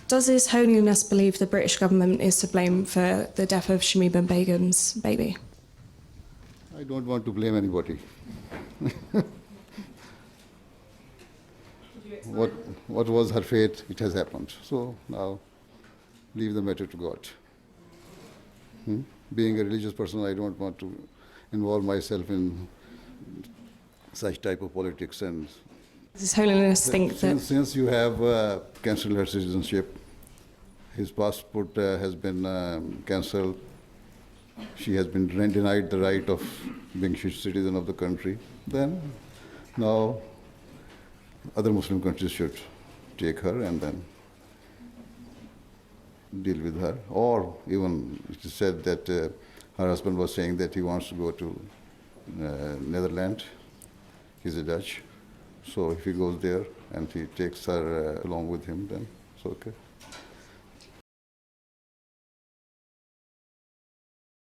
Does His Holiness believe the British government is to blame for the death of Shamima Begum's baby? I don't want to blame anybody. What was her fate, it has happened. So now, leave the matter to God. Being a religious person, I don't want to involve myself in such type of politics. And Does His Holiness think that... Since you have cancelled her citizenship, his passport has been cancelled, she has been denied the right of being citizen of the country, then now other Muslim countries should take her and then deal with her. Or even it is said that her husband was saying that he wants to go to Netherlands. He's a Dutch. So if he goes there and he takes her along with him, then it's okay.